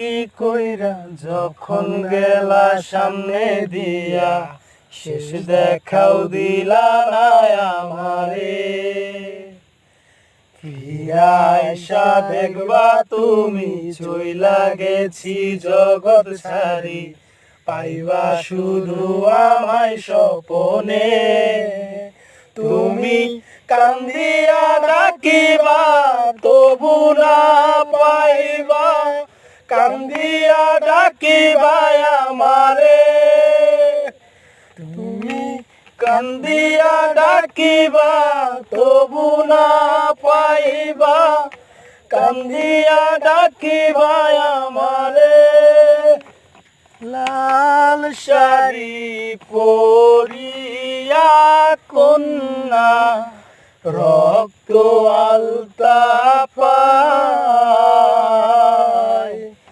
কি কইরা যখন গেলা সামনে দিয়া, শেষ দেখাও দিলা না আমারে। ফিরা আইসা দেখবা তুমি চইলা গেছি জগৎ ছাড়ি, পাইবা শুধু আমায় স্বপনে। তুমি কান্দিয়া ডাকিবা তবু না পাইবা, কান্দিয়া ডাকিবা আমারে। তুমি কান্দিয়া ডাকিবা তবু না পাইবা, কান্দিয়া ডাকিবা আমারে। লাল শাড়ি পরিয়া কন্যা রক্ত আলতা পা